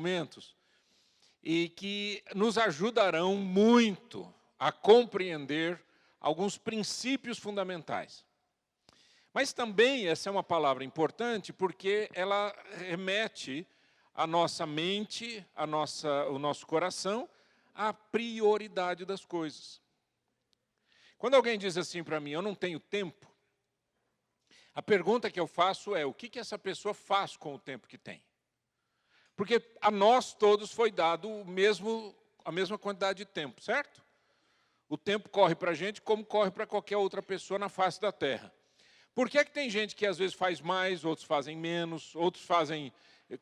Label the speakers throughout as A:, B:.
A: momentos, e que nos ajudarão muito a compreender alguns princípios fundamentais. Mas também essa é uma palavra importante porque ela remete a nossa mente, o nosso coração, à prioridade das coisas. Quando alguém diz assim para mim, eu não tenho tempo, a pergunta que eu faço é, o que essa pessoa faz com o tempo que tem? Porque a nós todos foi dado a mesma quantidade de tempo, certo? O tempo corre para a gente como corre para qualquer outra pessoa na face da terra. Por que tem gente que às vezes faz mais, outros fazem menos, outros fazem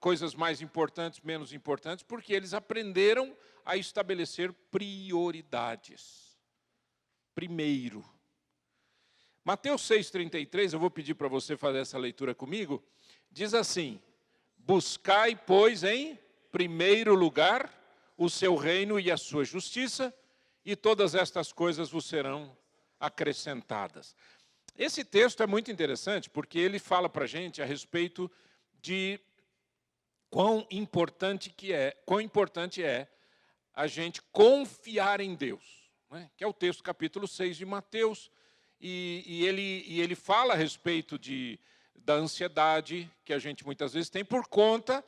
A: coisas mais importantes, menos importantes? Porque eles aprenderam a estabelecer prioridades. Primeiro. Mateus 6,33, eu vou pedir para você fazer essa leitura comigo, diz assim, buscai, pois, em primeiro lugar o seu reino e a sua justiça, e todas estas coisas vos serão acrescentadas. Esse texto é muito interessante porque ele fala para a gente a respeito de quão importante é a gente confiar em Deus, né? Que é o texto capítulo 6 de Mateus, e ele fala a respeito da ansiedade que a gente muitas vezes tem por conta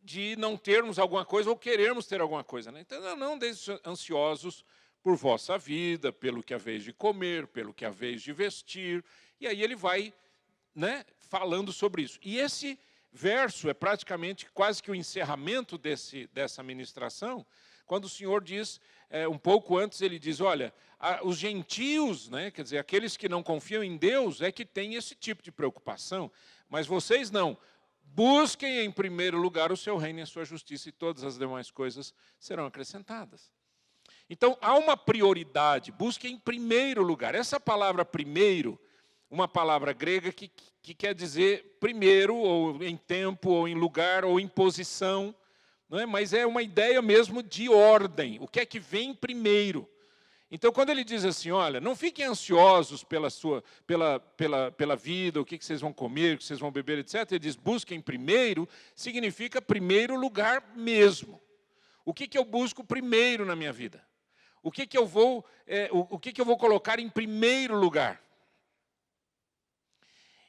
A: de não termos alguma coisa ou querermos ter alguma coisa, né? Então, não andeis ansiosos por vossa vida, pelo que haveis de comer, pelo que haveis de vestir. E aí ele vai, né, falando sobre isso. E esse verso é praticamente quase que o encerramento dessa ministração, quando o Senhor diz, um pouco antes, ele diz, olha, os gentios, né, quer dizer, aqueles que não confiam em Deus, é que têm esse tipo de preocupação, mas vocês não. Busquem em primeiro lugar o seu reino e a sua justiça, e todas as demais coisas serão acrescentadas. Então, há uma prioridade, busque em primeiro lugar. Essa palavra primeiro, uma palavra grega que quer dizer primeiro, ou em tempo, ou em lugar, ou em posição, não é? Mas é uma ideia mesmo de ordem, o que é que vem primeiro. Então, quando ele diz assim, olha, não fiquem ansiosos pela vida, o que vocês vão comer, o que vocês vão beber, etc. Ele diz, busquem primeiro, significa primeiro lugar mesmo. O que eu busco primeiro na minha vida? O que eu vou colocar em primeiro lugar?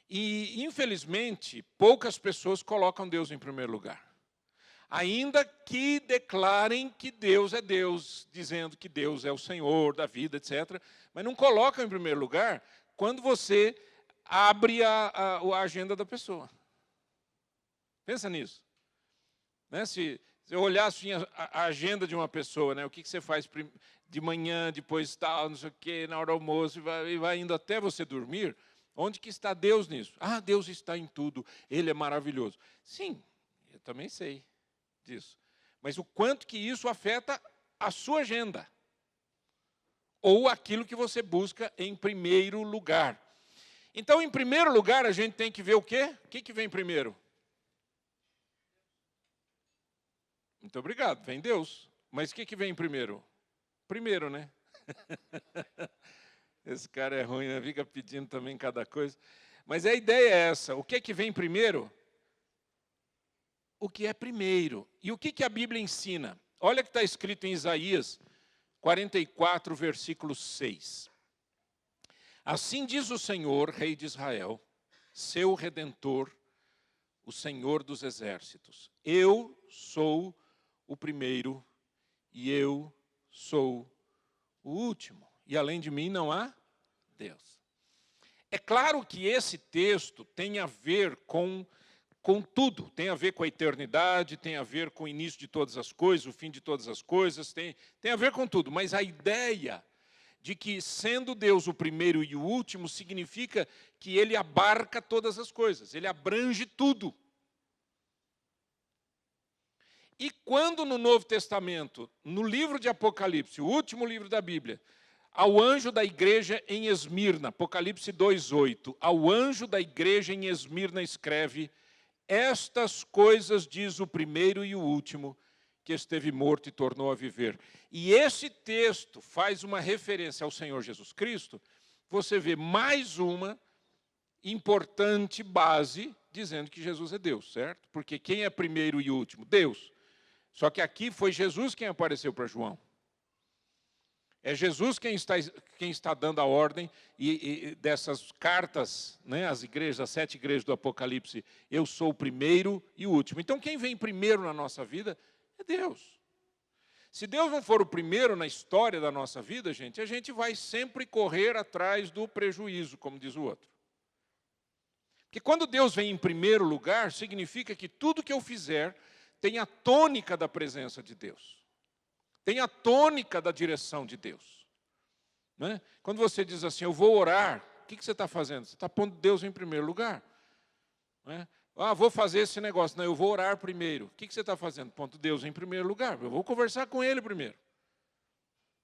A: E, infelizmente, poucas pessoas colocam Deus em primeiro lugar. Ainda que declarem que Deus é Deus, dizendo que Deus é o Senhor da vida, etc. Mas não colocam em primeiro lugar quando você abre a agenda da pessoa. Pensa nisso. Né? Se eu olhar assim, a agenda de uma pessoa, né? O que você faz de manhã, depois tal, não sei o quê, na hora do almoço, e vai indo até você dormir, onde que está Deus nisso? Ah, Deus está em tudo, Ele é maravilhoso. Sim, eu também sei disso. Mas o quanto que isso afeta a sua agenda? Ou aquilo que você busca em primeiro lugar. Então, em primeiro lugar, a gente tem que ver o quê? O que vem primeiro? Muito obrigado, vem Deus. Mas o que vem primeiro? Primeiro, né? Esse cara é ruim, né? Fica pedindo também cada coisa. Mas a ideia é essa. O que vem primeiro? O que é primeiro. E o que a Bíblia ensina? Olha o que está escrito em Isaías 44, versículo 6. Assim diz o Senhor, Rei de Israel, seu Redentor, o Senhor dos exércitos. Eu sou o primeiro e eu sou o último. E além de mim não há Deus. É claro que esse texto tem a ver com tudo. Tem a ver com a eternidade, tem a ver com o início de todas as coisas, o fim de todas as coisas, tem a ver com tudo. Mas a ideia de que, sendo Deus o primeiro e o último, significa que Ele abarca todas as coisas, Ele abrange tudo. E quando no Novo Testamento, no livro de Apocalipse, o último livro da Bíblia, ao anjo da igreja em Esmirna, Apocalipse 2,8, ao anjo da igreja em Esmirna escreve, estas coisas diz o primeiro e o último, que esteve morto e tornou a viver. E esse texto faz uma referência ao Senhor Jesus Cristo, você vê mais uma importante base, dizendo que Jesus é Deus, certo? Porque quem é primeiro e último? Deus. Só que aqui foi Jesus quem apareceu para João. É Jesus quem está dando a ordem e dessas cartas, né, às igrejas, as 7 igrejas do Apocalipse, eu sou o primeiro e o último. Então, quem vem primeiro na nossa vida é Deus. Se Deus não for o primeiro na história da nossa vida, a gente vai sempre correr atrás do prejuízo, como diz o outro. Porque quando Deus vem em primeiro lugar, significa que tudo que eu fizer tem a tônica da presença de Deus. Tem a tônica da direção de Deus. Né? Quando você diz assim, eu vou orar, o que você está fazendo? Você está pondo Deus em primeiro lugar. Né? Vou fazer esse negócio. Não, eu vou orar primeiro. O que você está fazendo? Pondo Deus em primeiro lugar. Eu vou conversar com Ele primeiro.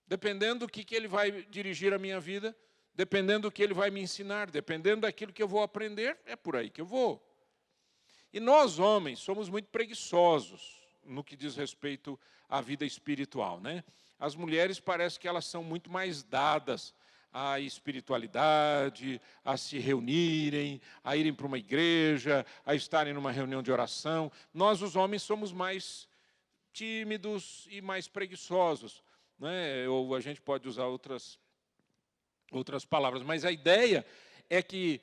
A: Dependendo do que Ele vai dirigir a minha vida, dependendo do que Ele vai me ensinar, dependendo daquilo que eu vou aprender, é por aí que eu vou. E nós, homens, somos muito preguiçosos no que diz respeito à vida espiritual, né? As mulheres parece que elas são muito mais dadas à espiritualidade, a se reunirem, a irem para uma igreja, a estarem numa reunião de oração. Nós, os homens, somos mais tímidos e mais preguiçosos, né? Ou a gente pode usar outras palavras, mas a ideia é que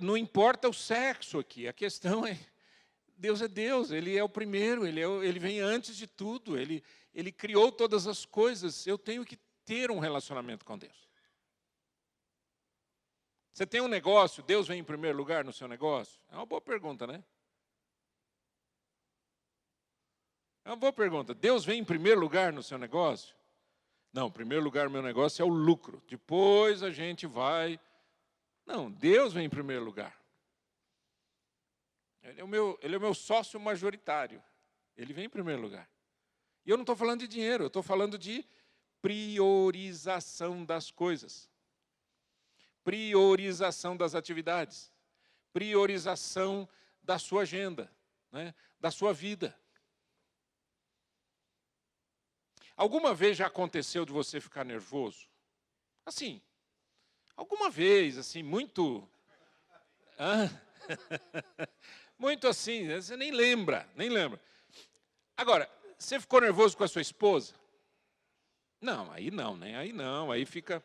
A: não importa o sexo aqui, a questão é Deus é Deus, Ele é o primeiro, Ele vem antes de tudo, Ele criou todas as coisas, eu tenho que ter um relacionamento com Deus. Você tem um negócio, Deus vem em primeiro lugar no seu negócio? É uma boa pergunta, né? É uma boa pergunta. Deus vem em primeiro lugar no seu negócio? Não, em primeiro lugar no meu negócio é o lucro. Depois a gente vai... Não, Deus vem em primeiro lugar. Ele é o meu sócio majoritário. Ele vem em primeiro lugar. E eu não estou falando de dinheiro, eu estou falando de priorização das coisas. Priorização das atividades. Priorização da sua agenda, né, da sua vida. Alguma vez já aconteceu de você ficar nervoso? Assim, alguma vez, assim, muito... Muito assim, você nem lembra. Agora, você ficou nervoso com a sua esposa? Não, aí não, né? Aí não, aí fica...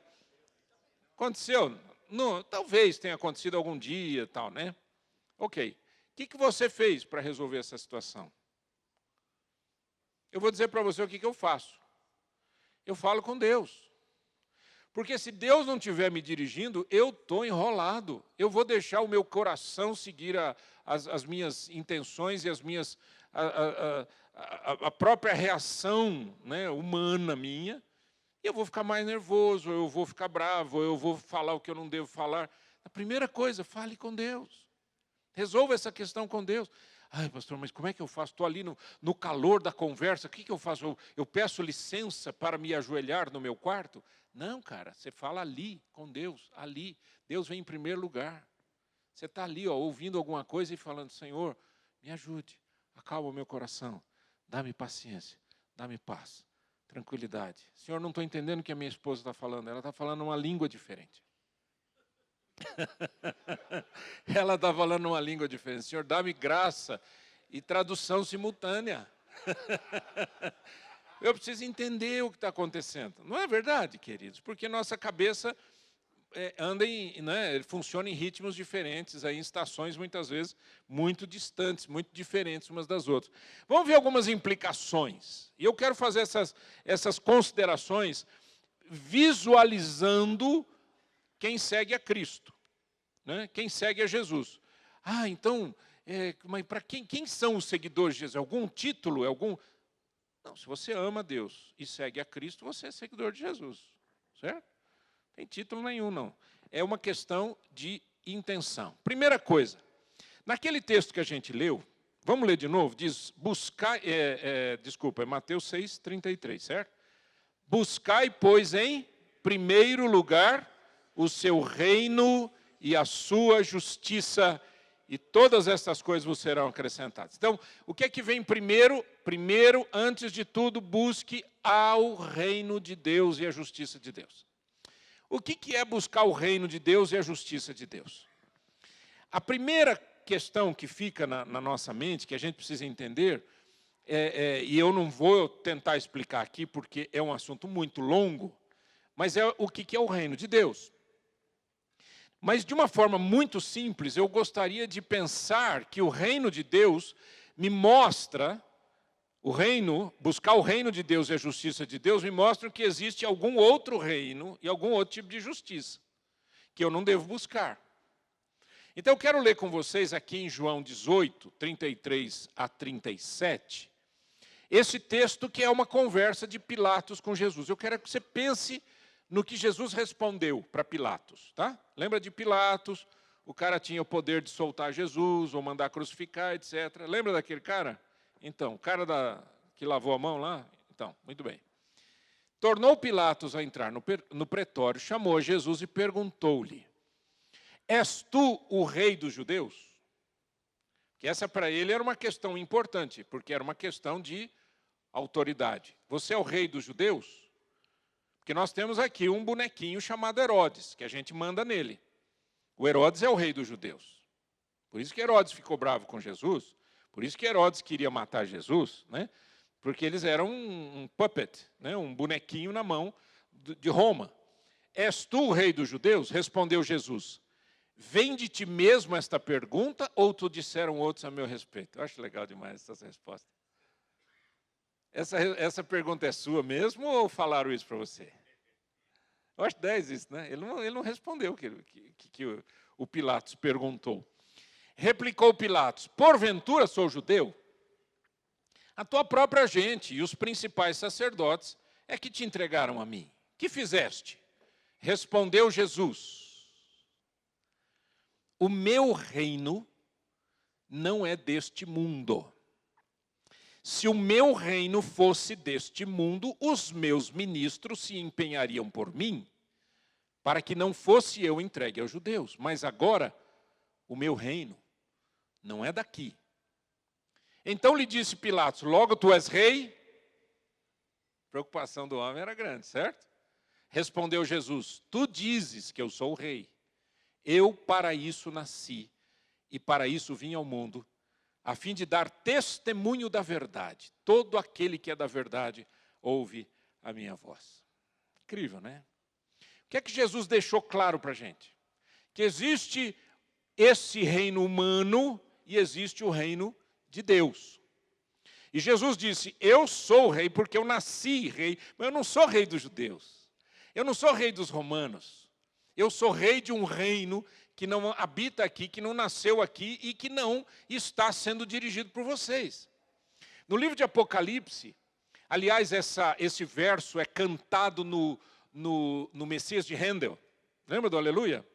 A: Aconteceu? Não, talvez tenha acontecido algum dia, tal, né? Ok. O que você fez para resolver essa situação? Eu vou dizer para você o que eu faço. Eu falo com Deus. Porque se Deus não estiver me dirigindo, eu estou enrolado. Eu vou deixar o meu coração seguir as minhas intenções e a própria reação, né, humana minha. E eu vou ficar mais nervoso, eu vou ficar bravo, eu vou falar o que eu não devo falar. A primeira coisa, fale com Deus. Resolva essa questão com Deus. Ai, pastor, mas como é que eu faço? Estou ali no calor da conversa, o que eu faço? Eu peço licença para me ajoelhar no meu quarto? Não, cara, você fala ali com Deus, ali. Deus vem em primeiro lugar. Você está ali, ouvindo alguma coisa e falando, Senhor, me ajude, acalma o meu coração, dá-me paciência, dá-me paz, tranquilidade. Senhor, não estou entendendo o que a minha esposa está falando, ela está falando uma língua diferente. Ela está falando uma língua diferente. Senhor, dá-me graça e tradução simultânea. Eu preciso entender o que está acontecendo. Não é verdade, queridos? Porque nossa cabeça funciona em ritmos diferentes, aí, em estações, muitas vezes, muito distantes, muito diferentes umas das outras. Vamos ver algumas implicações. E eu quero fazer essas considerações visualizando quem segue a Cristo, né? Quem segue a Jesus. Então, mas para quem são os seguidores de Jesus? Algum título? Não, se você ama Deus e segue a Cristo, você é seguidor de Jesus, certo? Não tem título nenhum, não. É uma questão de intenção. Primeira coisa, naquele texto que a gente leu, vamos ler de novo, diz, é Mateus 6:33, certo? Buscai, pois, em primeiro lugar o seu reino e a sua justiça, e todas essas coisas vos serão acrescentadas. Então, o que é que vem primeiro? Primeiro, antes de tudo, busque ao reino de Deus e a justiça de Deus. O que é buscar o reino de Deus e a justiça de Deus? A primeira questão que fica na nossa mente, que a gente precisa entender, e eu não vou tentar explicar aqui, porque é um assunto muito longo, mas é o que é o reino de Deus. Mas, de uma forma muito simples, eu gostaria de pensar que o reino de Deus me mostra, buscar o reino de Deus e a justiça de Deus, me mostram que existe algum outro reino e algum outro tipo de justiça, que eu não devo buscar. Então, eu quero ler com vocês aqui em João 18, 33 a 37, esse texto que é uma conversa de Pilatos com Jesus. Eu quero que você pense no que Jesus respondeu para Pilatos, tá? Lembra de Pilatos? O cara tinha o poder de soltar Jesus ou mandar crucificar, etc. Lembra daquele cara? Então, o cara que lavou a mão lá? Então, muito bem. Tornou Pilatos a entrar no pretório, chamou Jesus e perguntou-lhe: és tu o rei dos judeus? Que essa para ele era uma questão importante, porque era uma questão de autoridade. Você é o rei dos judeus? Porque nós temos aqui um bonequinho chamado Herodes, que a gente manda nele. O Herodes é o rei dos judeus. Por isso que Herodes ficou bravo com Jesus, por isso que Herodes queria matar Jesus, né? Porque eles eram um puppet, né? Um bonequinho na mão de Roma. És tu o rei dos judeus? Respondeu Jesus. Vem de ti mesmo esta pergunta, ou tu disseram outros a meu respeito? Eu acho legal demais essa resposta. Essa pergunta é sua mesmo ou falaram isso para você? Eu acho 10 isso, né? Ele não respondeu o que o Pilatos perguntou. Replicou Pilatos: porventura sou judeu? A tua própria gente e os principais sacerdotes é que te entregaram a mim. Que fizeste? Respondeu Jesus: o meu reino não é deste mundo. Se o meu reino fosse deste mundo, os meus ministros se empenhariam por mim, para que não fosse eu entregue aos judeus. Mas agora, o meu reino não é daqui. Então lhe disse Pilatos: logo tu és rei? A preocupação do homem era grande, certo? Respondeu Jesus: tu dizes que eu sou o rei. Eu para isso nasci, e para isso vim ao mundo, a fim de dar testemunho da verdade. Todo aquele que é da verdade ouve a minha voz. Incrível, né? O que é que Jesus deixou claro para a gente? Que existe esse reino humano e existe o reino de Deus. E Jesus disse: eu sou rei porque eu nasci rei, mas eu não sou rei dos judeus. Eu não sou rei dos romanos. Eu sou rei de um reino que não habita aqui, que não nasceu aqui e que não está sendo dirigido por vocês. No livro de Apocalipse, aliás, esse verso é cantado no Messias de Handel. Lembra do Aleluia?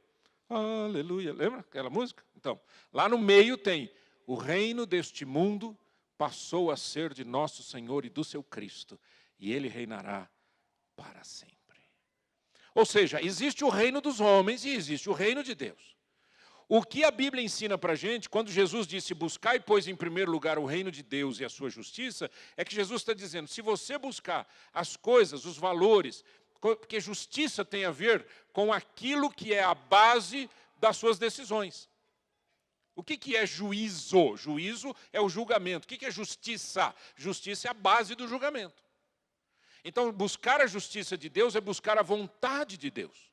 A: Aleluia. Lembra aquela música? Então, lá no meio tem: o reino deste mundo passou a ser de nosso Senhor e do seu Cristo, e ele reinará para sempre. Ou seja, existe o reino dos homens e existe o reino de Deus. O que a Bíblia ensina para a gente, quando Jesus disse: buscai, pois, em primeiro lugar o reino de Deus e a sua justiça, é que Jesus está dizendo: se você buscar as coisas, os valores, porque justiça tem a ver com aquilo que é a base das suas decisões. O que é juízo? Juízo é o julgamento. O que é justiça? Justiça é a base do julgamento. Então, buscar a justiça de Deus é buscar a vontade de Deus.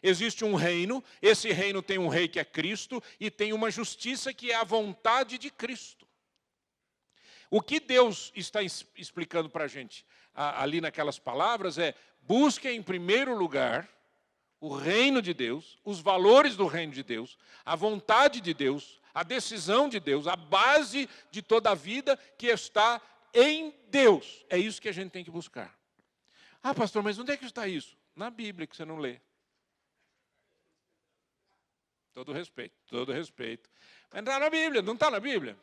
A: Existe um reino, esse reino tem um rei que é Cristo, e tem uma justiça que é a vontade de Cristo. O que Deus está explicando para a gente ali naquelas palavras é: busquem em primeiro lugar o reino de Deus, os valores do reino de Deus, a vontade de Deus, a decisão de Deus, a base de toda a vida que está em Deus. É isso que a gente tem que buscar. Ah, pastor, mas onde é que está isso? Na Bíblia, que você não lê. Todo respeito, todo respeito. Mas está na Bíblia, não está na Bíblia?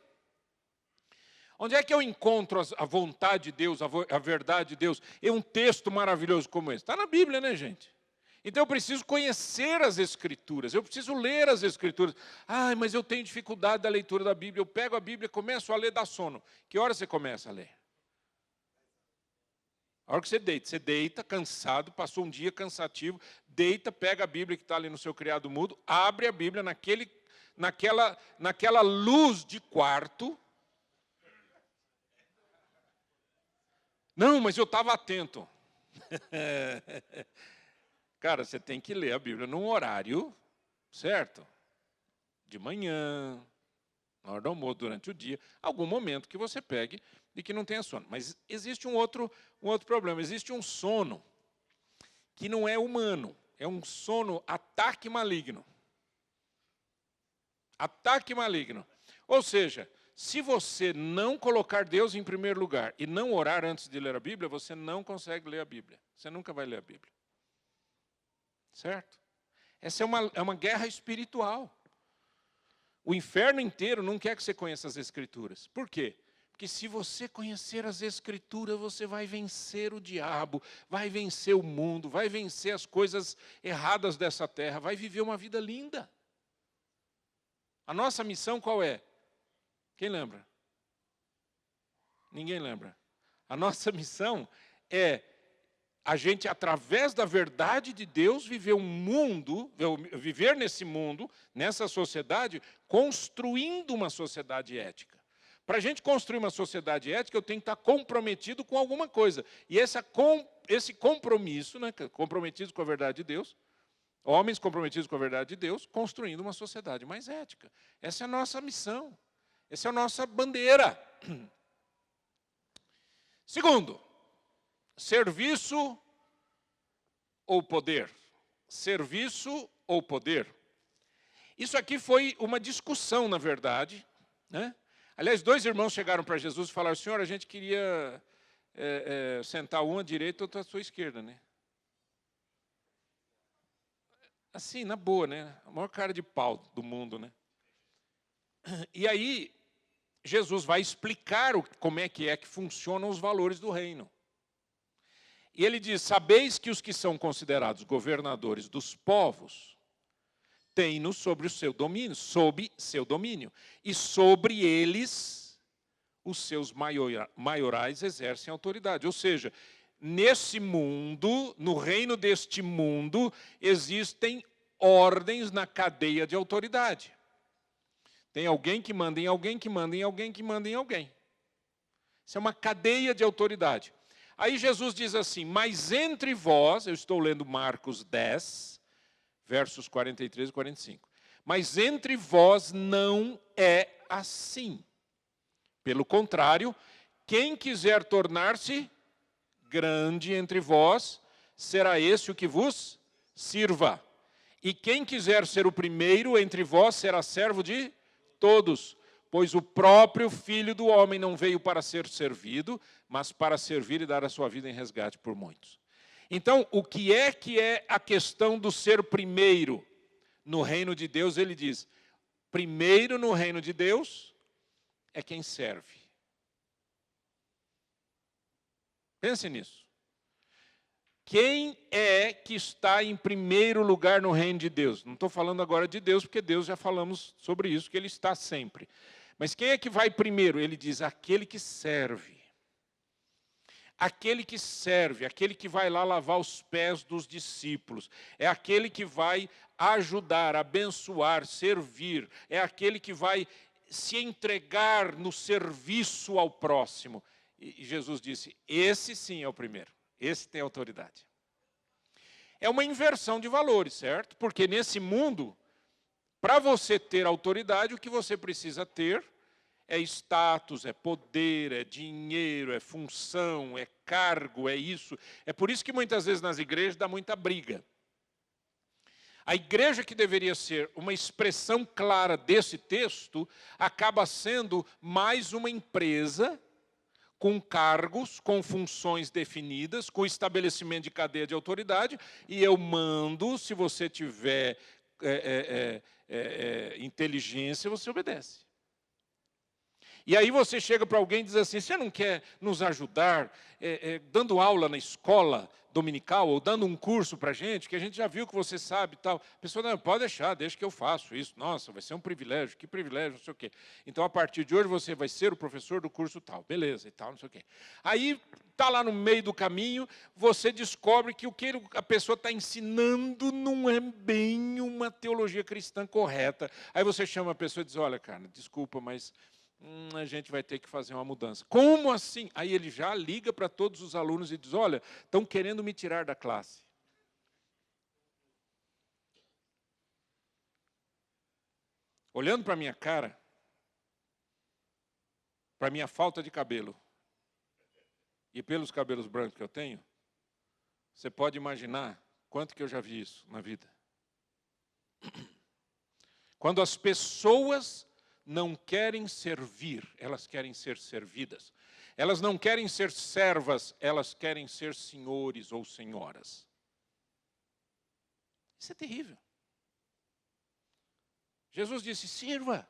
A: Onde é que eu encontro a vontade de Deus, a verdade de Deus, em um texto maravilhoso como esse? Está na Bíblia, né, gente? Então eu preciso conhecer as Escrituras, eu preciso ler as Escrituras. Ah, mas eu tenho dificuldade da leitura da Bíblia. Eu pego a Bíblia e começo a ler, dá sono. Que hora você começa a ler? A hora que você deita, cansado, passou um dia cansativo, deita, pega a Bíblia que está ali no seu criado mudo, abre a Bíblia naquela luz de quarto. Não, mas eu estava atento. Cara, você tem que ler a Bíblia num horário certo. De manhã, na hora do almoço, durante o dia, algum momento que você pegue e que não tenha sono. Mas existe um outro problema. Existe um sono que não é humano. É um sono ataque maligno. Ataque maligno. Ou seja, se você não colocar Deus em primeiro lugar e não orar antes de ler a Bíblia, você não consegue ler a Bíblia. Você nunca vai ler a Bíblia. Certo? Essa é uma guerra espiritual. O inferno inteiro não quer que você conheça as Escrituras. Por quê? Porque se você conhecer as Escrituras, você vai vencer o diabo, vai vencer o mundo, vai vencer as coisas erradas dessa terra, vai viver uma vida linda. A nossa missão qual é? Quem lembra? Ninguém lembra. A nossa missão é a gente, através da verdade de Deus, viver um mundo, viver nesse mundo, nessa sociedade, construindo uma sociedade ética. Para a gente construir uma sociedade ética, eu tenho que estar comprometido com alguma coisa. E esse compromisso, né, comprometido com a verdade de Deus, homens comprometidos com a verdade de Deus, construindo uma sociedade mais ética. Essa é a nossa missão. Essa é a nossa bandeira. Segundo, serviço ou poder? Serviço ou poder? Isso aqui foi uma discussão, na verdade, né? Aliás, 2 irmãos chegaram para Jesus e falaram: Senhor, a gente queria sentar um à direita e outro à sua esquerda, né? Assim, na boa, né? A maior cara de pau do mundo, né? E aí, Jesus vai explicar como é que funcionam os valores do reino. E ele diz: sabeis que os que são considerados governadores dos povos têm-no sob seu domínio, e sobre eles os seus maiorais exercem autoridade. Ou seja, nesse mundo, no reino deste mundo, existem ordens na cadeia de autoridade. Tem alguém que manda em alguém, que manda em alguém, que manda em alguém. Isso é uma cadeia de autoridade. Aí Jesus diz assim: mas entre vós, eu estou lendo Marcos 10, versos 43 e 45. Mas entre vós não é assim. Pelo contrário, quem quiser tornar-se grande entre vós, será esse o que vos sirva. E quem quiser ser o primeiro entre vós, será servo de todos. Pois o próprio Filho do Homem não veio para ser servido, mas para servir e dar a sua vida em resgate por muitos. Então, o que é a questão do ser primeiro no reino de Deus? Ele diz: primeiro no reino de Deus é quem serve. Pense nisso. Quem é que está em primeiro lugar no reino de Deus? Não estou falando agora de Deus, porque Deus já falamos sobre isso, que Ele está sempre. Mas quem é que vai primeiro? Ele diz: aquele que serve. Aquele que serve, aquele que vai lá lavar os pés dos discípulos. É aquele que vai ajudar, abençoar, servir. É aquele que vai se entregar no serviço ao próximo. E Jesus disse: esse sim é o primeiro. Esse tem autoridade. É uma inversão de valores, certo? Porque nesse mundo, para você ter autoridade, o que você precisa ter é status, é poder, é dinheiro, é função, é cargo, é isso. É por isso que muitas vezes nas igrejas dá muita briga. A igreja, que deveria ser uma expressão clara desse texto, acaba sendo mais uma empresa com cargos, com funções definidas, com estabelecimento de cadeia de autoridade, e eu mando, se você tiver inteligência, você obedece. E aí você chega para alguém e diz assim: você não quer nos ajudar dando aula na escola dominical ou dando um curso para a gente, que a gente já viu que você sabe e tal. A pessoa: não, pode deixar, deixa que eu faço isso. Nossa, vai ser um privilégio, que privilégio, não sei o quê. Então, a partir de hoje, você vai ser o professor do curso tal. Beleza, e tal, não sei o quê. Aí, está lá no meio do caminho, você descobre que o que a pessoa está ensinando não é bem uma teologia cristã correta. Aí você chama a pessoa e diz: olha, cara, desculpa, mas a gente vai ter que fazer uma mudança. Como assim? Aí ele já liga para todos os alunos e diz, olha, estão querendo me tirar da classe. Olhando para a minha cara, para a minha falta de cabelo, e pelos cabelos brancos que eu tenho, você pode imaginar quanto que eu já vi isso na vida. Quando as pessoas não querem servir, elas querem ser servidas. Elas não querem ser servas, elas querem ser senhores ou senhoras. Isso é terrível. Jesus disse, sirva.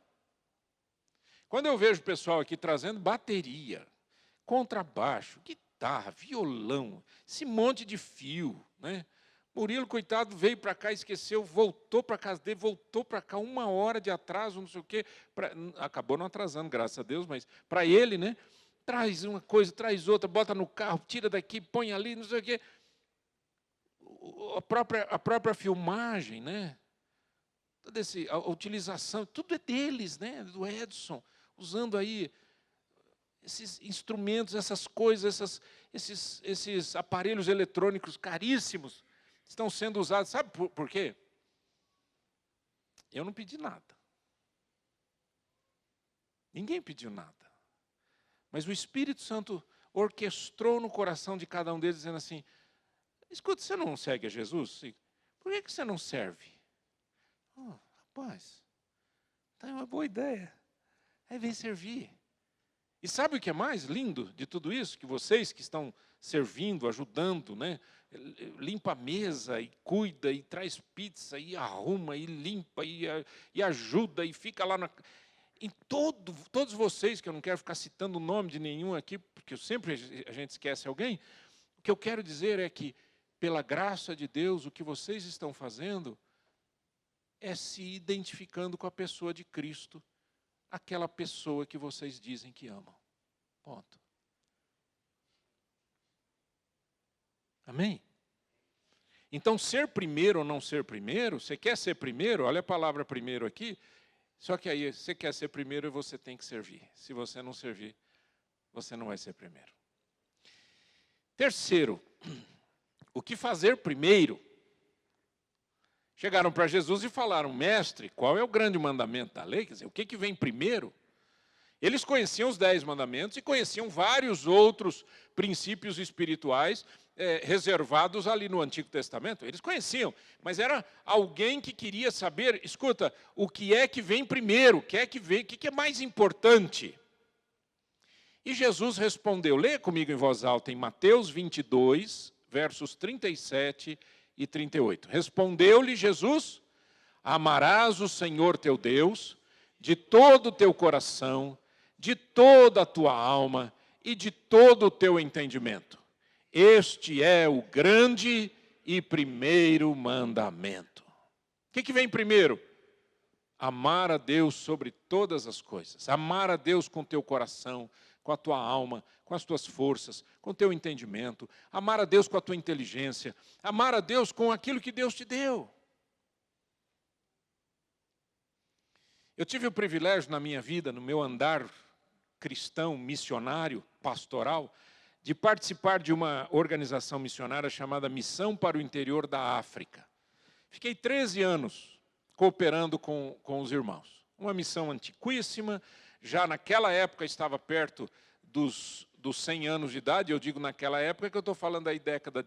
A: Quando eu vejo o pessoal aqui trazendo bateria, contrabaixo, guitarra, violão, esse monte de fio, né? Murilo, coitado, veio para cá, esqueceu, voltou para casa dele, voltou para cá, 1 hora de atraso, não sei o quê. Acabou não atrasando, graças a Deus, mas para ele, né? Traz uma coisa, traz outra, bota no carro, tira daqui, põe ali, não sei o quê. A própria filmagem, né? Toda a utilização, tudo é deles, né? Do Edson, usando aí esses instrumentos, essas coisas, esses aparelhos eletrônicos caríssimos, estão sendo usados. Sabe por quê? Eu não pedi nada. Ninguém pediu nada. Mas o Espírito Santo orquestrou no coração de cada um deles, dizendo assim, escuta, você não segue a Jesus? Por que você não serve? Oh, rapaz, tá uma boa ideia. Aí vem servir. E sabe o que é mais lindo de tudo isso? Que vocês que estão servindo, ajudando, né? Limpa a mesa e cuida e traz pizza e arruma e limpa e ajuda e fica lá todos vocês, que eu não quero ficar citando o nome de nenhum aqui, porque sempre a gente esquece alguém, o que eu quero dizer é que, pela graça de Deus, o que vocês estão fazendo é se identificando com a pessoa de Cristo, aquela pessoa que vocês dizem que amam. Ponto. Amém? Então, ser primeiro ou não ser primeiro, você quer ser primeiro, olha a palavra primeiro aqui, só que aí, você quer ser primeiro e você tem que servir. Se você não servir, você não vai ser primeiro. Terceiro, o que fazer primeiro? Chegaram para Jesus e falaram, mestre, qual é o grande mandamento da lei? Quer dizer, o que vem primeiro? Eles conheciam os 10 mandamentos e conheciam vários outros princípios espirituais reservados ali no Antigo Testamento. Eles conheciam, mas era alguém que queria saber, escuta, o que é que vem primeiro, o que é mais importante? E Jesus respondeu, leia comigo em voz alta, em Mateus 22, versos 37 e 38. Respondeu-lhe Jesus, amarás o Senhor teu Deus de todo o teu coração, de toda a tua alma e de todo o teu entendimento. Este é o grande e primeiro mandamento. O que vem primeiro? Amar a Deus sobre todas as coisas. Amar a Deus com o teu coração, com a tua alma, com as tuas forças, com o teu entendimento. Amar a Deus com a tua inteligência. Amar a Deus com aquilo que Deus te deu. Eu tive o privilégio na minha vida, no meu andar cristão, missionário, pastoral, de participar de uma organização missionária chamada Missão para o Interior da África. Fiquei 13 anos cooperando com os irmãos. Uma missão antiquíssima, já naquela época estava perto dos 100 anos de idade, eu digo naquela época que eu estou falando aí década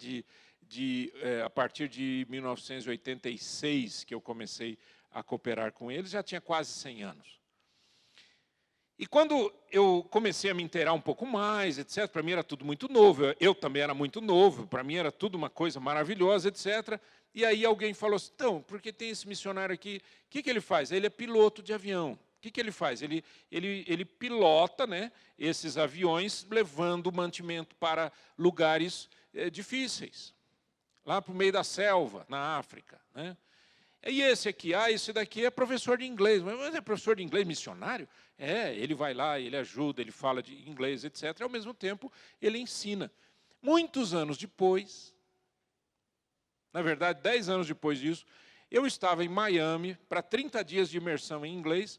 A: a partir de 1986, que eu comecei a cooperar com eles, já tinha quase 100 anos. E quando eu comecei a me inteirar um pouco mais, etc., para mim era tudo muito novo, eu também era muito novo, para mim era tudo uma coisa maravilhosa, etc., e aí alguém falou assim, então, porque tem esse missionário aqui, o que ele faz? Ele é piloto de avião. O que ele faz? Ele pilota, né, esses aviões, levando mantimento para lugares difíceis, lá para o meio da selva, na África, né? E esse aqui, esse daqui é professor de inglês. Mas é professor de inglês missionário? Ele vai lá, ele ajuda, ele fala de inglês, etc. E, ao mesmo tempo, ele ensina. Muitos anos depois, na verdade, 10 anos depois disso, eu estava em Miami para 30 dias de imersão em inglês,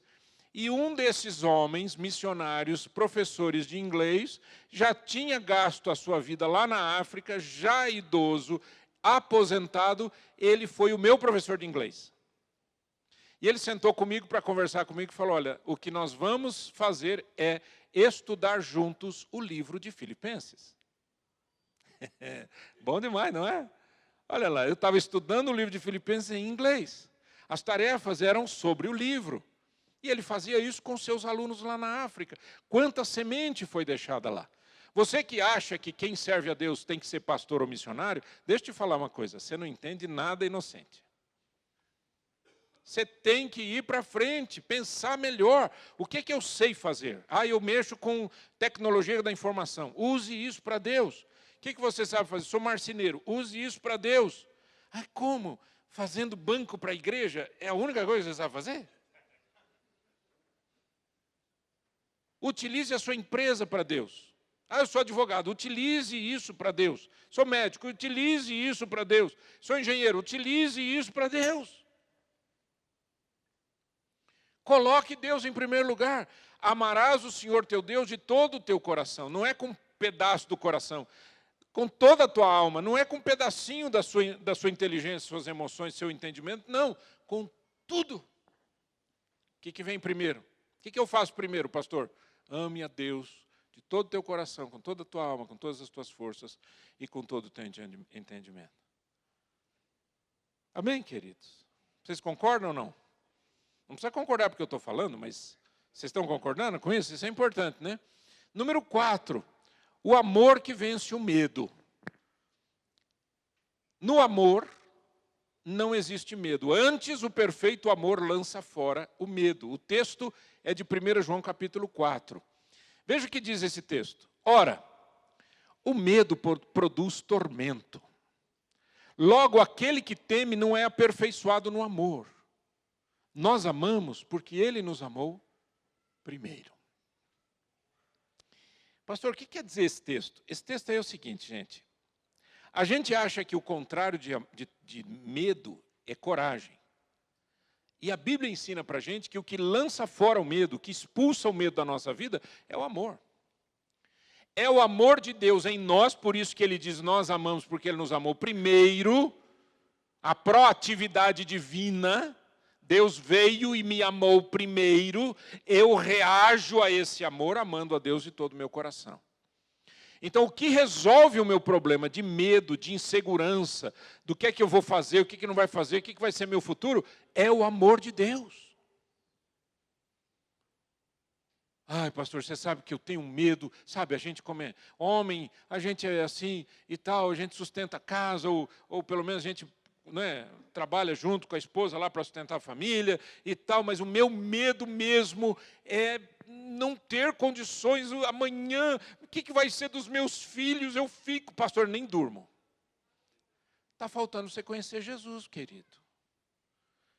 A: E um desses homens, missionários, professores de inglês, já tinha gasto a sua vida lá na África, já idoso, aposentado, ele foi o meu professor de inglês. E ele sentou comigo para conversar comigo e falou, olha, o que nós vamos fazer é estudar juntos o livro de Filipenses. Bom demais, não é? Olha lá, eu estava estudando o livro de Filipenses em inglês. As tarefas eram sobre o livro. E ele fazia isso com seus alunos lá na África. Quanta semente foi deixada lá. Você que acha que quem serve a Deus tem que ser pastor ou missionário, deixa eu te falar uma coisa, você não entende nada inocente. Você tem que ir para frente, pensar melhor. O que eu sei fazer? Eu mexo com tecnologia da informação. Use isso para Deus. O que você sabe fazer? Sou marceneiro. Use isso para Deus. Como? Fazendo banco para a igreja? É a única coisa que você sabe fazer? Utilize a sua empresa para Deus. Eu sou advogado, utilize isso para Deus. Sou médico, utilize isso para Deus. Sou engenheiro, utilize isso para Deus. Coloque Deus em primeiro lugar. Amarás o Senhor teu Deus de todo o teu coração. Não é com um pedaço do coração, com toda a tua alma. Não é com um pedacinho da sua inteligência, suas emoções, seu entendimento. Não, com tudo. O que vem primeiro? O que eu faço primeiro, pastor? Ame a Deus de todo o teu coração, com toda a tua alma, com todas as tuas forças e com todo o teu entendimento. Amém, queridos? Vocês concordam ou não? Não precisa concordar porque eu estou falando, mas vocês estão concordando com isso? Isso é importante, né? Número 4, o amor que vence o medo. No amor não existe medo. Antes, o perfeito amor lança fora o medo. O texto é de 1 João capítulo 4. Veja o que diz esse texto. Ora, o medo produz tormento. Logo, aquele que teme não é aperfeiçoado no amor. Nós amamos porque Ele nos amou primeiro. Pastor, o que quer dizer esse texto? Esse texto é o seguinte, gente. A gente acha que o contrário de medo é coragem. E a Bíblia ensina para a gente que o que lança fora o medo, o que expulsa o medo da nossa vida, é o amor. É o amor de Deus em nós, por isso que Ele diz, nós amamos porque Ele nos amou primeiro, a proatividade divina. Deus veio e me amou primeiro, eu reajo a esse amor amando a Deus de todo o meu coração. Então, o que resolve o meu problema de medo, de insegurança, do que é que eu vou fazer, o que é que não vai fazer, o que é que vai ser meu futuro, é o amor de Deus. Pastor, você sabe que eu tenho medo, sabe, a gente como é homem, a gente é assim e tal, a gente sustenta a casa, ou pelo menos a gente trabalha junto com a esposa lá para sustentar a família e tal, mas o meu medo mesmo é não ter condições amanhã, o que vai ser dos meus filhos? Eu fico, pastor, nem durmo. Está faltando você conhecer Jesus, querido.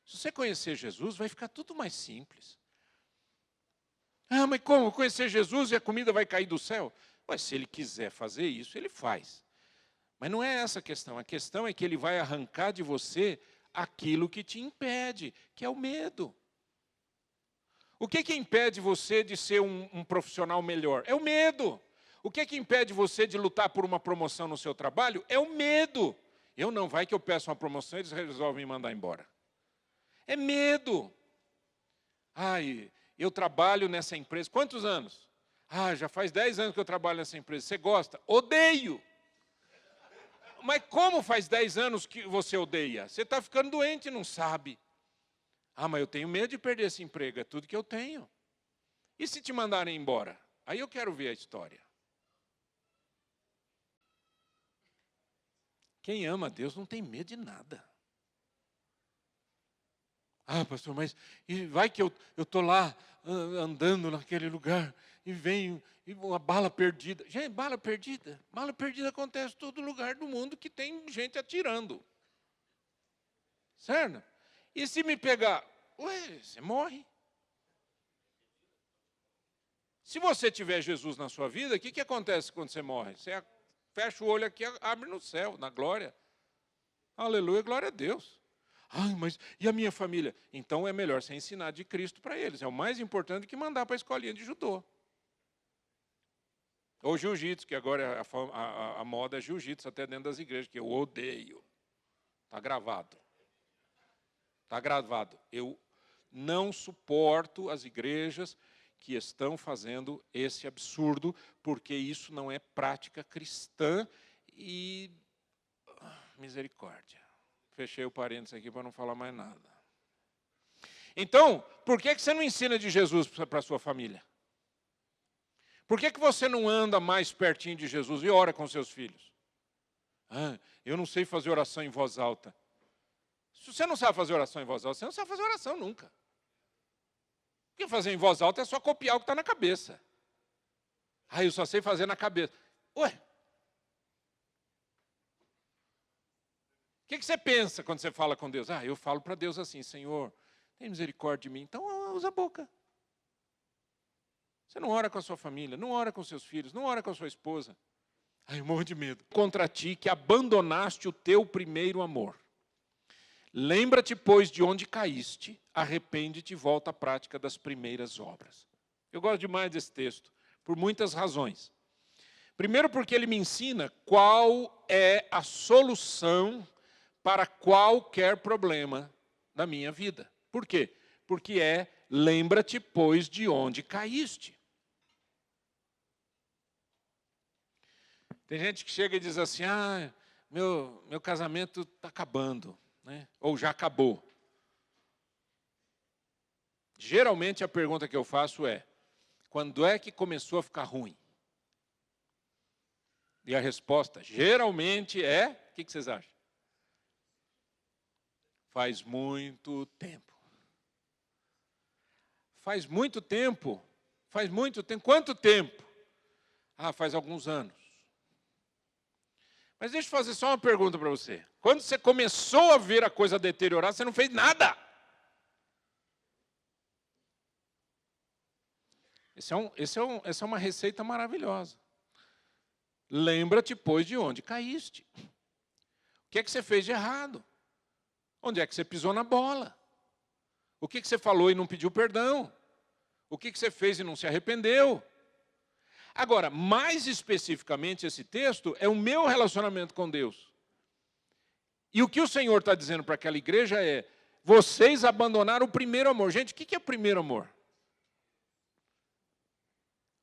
A: Se você conhecer Jesus, vai ficar tudo mais simples. Mas como conhecer Jesus e a comida vai cair do céu? Se Ele quiser fazer isso, Ele faz. Mas não é essa a questão é que Ele vai arrancar de você aquilo que te impede, que é o medo. O que impede você de ser um profissional melhor? É o medo. O que impede você de lutar por uma promoção no seu trabalho? É o medo. Vai que eu peço uma promoção e eles resolvem me mandar embora. É medo. Eu trabalho nessa empresa. Quantos anos? Já faz 10 anos que eu trabalho nessa empresa. Você gosta? Odeio. Mas como faz 10 anos que você odeia? Você está ficando doente e não sabe. Mas eu tenho medo de perder esse emprego, é tudo que eu tenho. E se te mandarem embora? Aí eu quero ver a história. Quem ama a Deus não tem medo de nada. Pastor, mas vai que eu estou lá andando naquele lugar e vem uma bala perdida. Gente, bala perdida acontece em todo lugar do mundo que tem gente atirando. Certo? E se me pegar? Você morre. Se você tiver Jesus na sua vida, o que acontece quando você morre? Você fecha o olho aqui, abre no céu, na glória. Aleluia, glória a Deus. Ai, mas e a minha família? Então é melhor você ensinar de Cristo para eles. É o mais importante que mandar para a escolinha de judô. Ou jiu-jitsu, que agora a moda é jiu-jitsu até dentro das igrejas, que eu odeio. Está gravado. Está gravado. Eu não suporto as igrejas que estão fazendo esse absurdo, porque isso não é prática cristã e... misericórdia. Fechei o parênteses aqui para não falar mais nada. Então, por que você não ensina de Jesus para a sua família? Por que você não anda mais pertinho de Jesus e ora com seus filhos? Ah, eu não sei fazer oração em voz alta. Se você não sabe fazer oração em voz alta, você não sabe fazer oração nunca. Porque fazer em voz alta é só copiar o que está na cabeça. Ah, eu só sei fazer na cabeça. Ué? O que você pensa quando você fala com Deus? Ah, eu falo para Deus assim, Senhor, tem misericórdia de mim. Então usa a boca. Você não ora com a sua família, não ora com seus filhos, não ora com a sua esposa. Ai, eu morro de medo. Contra ti que abandonaste o teu primeiro amor. Lembra-te, pois, de onde caíste, arrepende-te e volta à prática das primeiras obras. Eu gosto demais desse texto, por muitas razões. Primeiro porque ele me ensina qual é a solução para qualquer problema na minha vida. Por quê? Porque lembra-te, pois, de onde caíste. Tem gente que chega e diz assim, ah, meu casamento está acabando, né? Ou já acabou. Geralmente a pergunta que eu faço é, quando é que começou a ficar ruim? E a resposta geralmente é, o que vocês acham? Faz muito tempo. Faz muito tempo? Faz muito tempo. Quanto tempo? Ah, faz alguns anos. Mas deixa eu fazer só uma pergunta para você. Quando você começou a ver a coisa deteriorar, você não fez nada. Essa é uma receita maravilhosa. Lembra-te, pois, de onde caíste. O que é que você fez de errado? Onde é que você pisou na bola? O que você falou e não pediu perdão? O que você fez e não se arrependeu? Agora, mais especificamente, esse texto é o meu relacionamento com Deus. E o que o Senhor está dizendo para aquela igreja é, vocês abandonaram o primeiro amor. Gente, o que é o primeiro amor?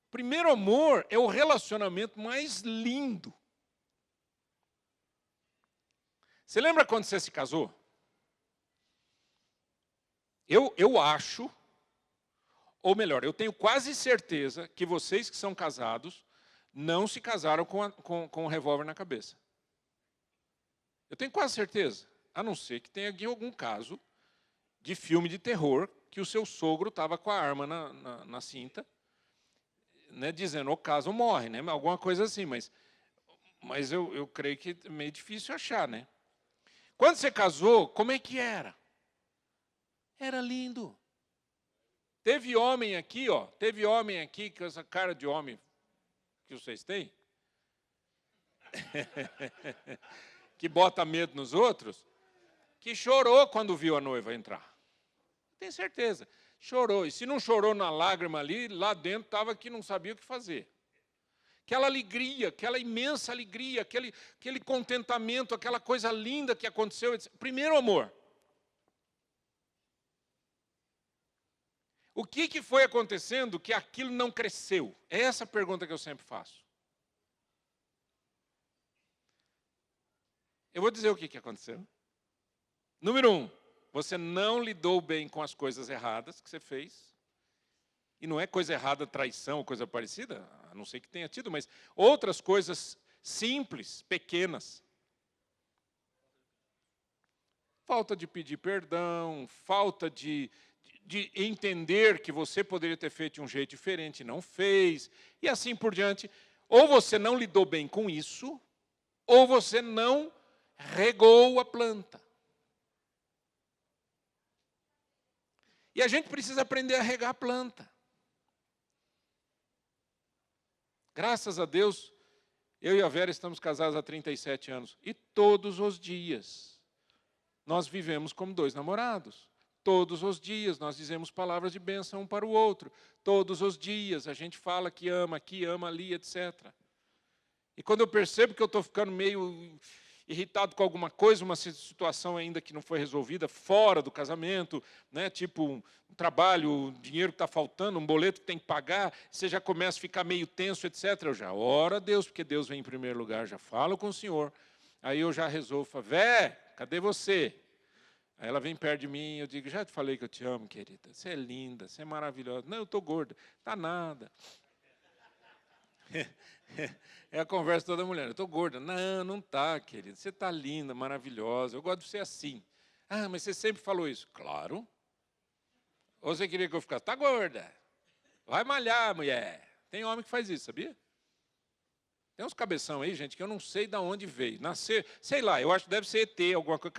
A: O primeiro amor é o relacionamento mais lindo. Você lembra quando você se casou? Eu acho, ou melhor, eu tenho quase certeza que vocês que são casados não se casaram com um revólver na cabeça. Eu tenho quase certeza, a não ser que tenha aqui algum caso de filme de terror que o seu sogro estava com a arma na cinta, né, dizendo, o caso morre, né, alguma coisa assim, mas eu creio que é meio difícil achar, né? Quando você casou, como é que era? Era lindo. Teve homem aqui com essa cara de homem que vocês têm, que bota medo nos outros, que chorou quando viu a noiva entrar. Tenho certeza. Chorou. E se não chorou na lágrima ali, lá dentro estava que não sabia o que fazer. Aquela alegria, aquela imensa alegria, aquele contentamento, aquela coisa linda que aconteceu. Primeiro amor. O que foi acontecendo que aquilo não cresceu? É essa a pergunta que eu sempre faço. Eu vou dizer o que aconteceu. Número 1, você não lidou bem com as coisas erradas que você fez. E não é coisa errada, traição ou coisa parecida, a não ser que tenha tido, mas outras coisas simples, pequenas. Falta de pedir perdão, falta de entender que você poderia ter feito de um jeito diferente e não fez, e assim por diante. Ou você não lidou bem com isso, ou você não regou a planta. E a gente precisa aprender a regar a planta. Graças a Deus, eu e a Vera estamos casados há 37 anos. E todos os dias, nós vivemos como dois namorados. Todos os dias nós dizemos palavras de bênção um para o outro. Todos os dias a gente fala que ama aqui, ama ali, etc. E quando eu percebo que eu estou ficando meio irritado com alguma coisa, uma situação ainda que não foi resolvida, fora do casamento, né, tipo um trabalho, um dinheiro que está faltando, um boleto que tem que pagar, você já começa a ficar meio tenso, etc. Eu já oro a Deus, porque Deus vem em primeiro lugar, já falo com o Senhor. Aí eu já resolvo, falo, Vé, cadê você? Aí ela vem perto de mim, eu digo, já te falei que eu te amo, querida. Você é linda, você é maravilhosa. Não, eu estou gorda. Tá nada. É a conversa toda mulher. Eu estou gorda. Não, não está, querida. Você está linda, maravilhosa. Eu gosto de você assim. Ah, mas você sempre falou isso. Claro. Ou você queria que eu ficasse? Está gorda. Vai malhar, mulher. Tem homem que faz isso, sabia? Tem uns cabeção aí, gente, que eu não sei de onde veio. Nascer, sei lá, eu acho que deve ser ET, alguma coisa.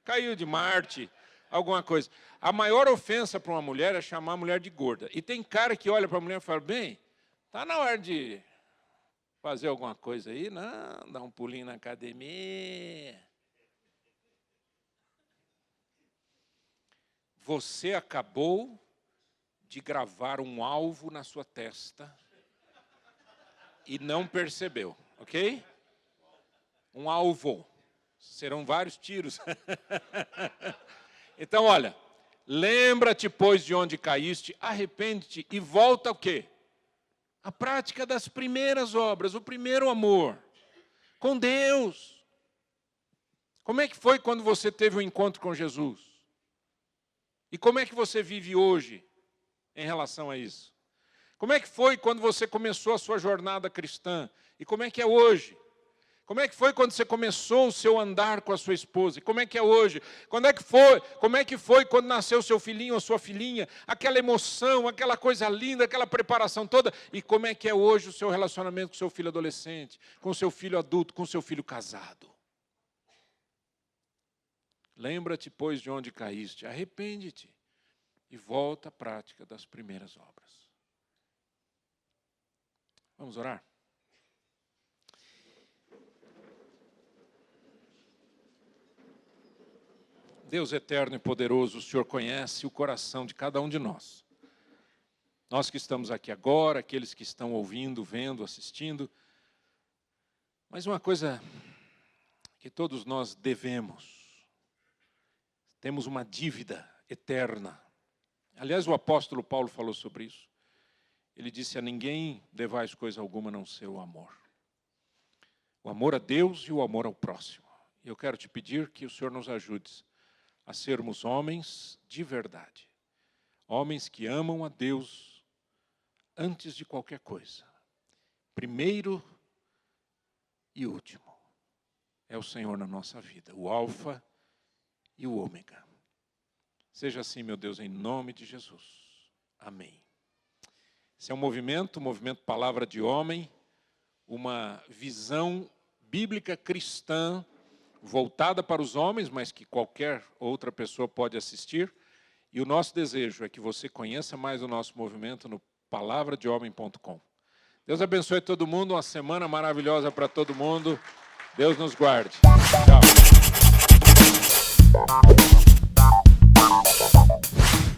A: Caiu de Marte, alguma coisa. A maior ofensa para uma mulher é chamar a mulher de gorda. E tem cara que olha para a mulher e fala, bem, está na hora de fazer alguma coisa aí? Não, dar um pulinho na academia. Você acabou de gravar um alvo na sua testa e não percebeu, ok? Um alvo. Serão vários tiros. Então, olha, lembra-te, pois, de onde caíste, arrepende-te e volta ao quê? A prática das primeiras obras, o primeiro amor, com Deus. Como é que foi quando você teve um encontro com Jesus? E como é que você vive hoje em relação a isso? Como é que foi quando você começou a sua jornada cristã? E como é que é hoje? Como é que foi quando você começou o seu andar com a sua esposa? E como é que é hoje? Como é que foi quando nasceu seu filhinho ou sua filhinha? Aquela emoção, aquela coisa linda, aquela preparação toda. E como é que é hoje o seu relacionamento com o seu filho adolescente, com o seu filho adulto, com o seu filho casado? Lembra-te, pois, de onde caíste, arrepende-te e volta à prática das primeiras obras. Vamos orar? Deus eterno e poderoso, o Senhor conhece o coração de cada um de nós. Nós que estamos aqui agora, aqueles que estão ouvindo, vendo, assistindo. Mas uma coisa que todos nós devemos. Temos uma dívida eterna. Aliás, o apóstolo Paulo falou sobre isso. Ele disse, a ninguém devais coisa alguma a não ser o amor. O amor a Deus e o amor ao próximo. E eu quero te pedir que o Senhor nos ajude a sermos homens de verdade. Homens que amam a Deus antes de qualquer coisa. Primeiro e último. É o Senhor na nossa vida. O alfa e o ômega. Seja assim, meu Deus, em nome de Jesus. Amém. Esse é um movimento Palavra de Homem, uma visão bíblica cristã voltada para os homens, mas que qualquer outra pessoa pode assistir. E o nosso desejo é que você conheça mais o nosso movimento no palavradehomem.com. Deus abençoe todo mundo, uma semana maravilhosa para todo mundo. Deus nos guarde. Tchau.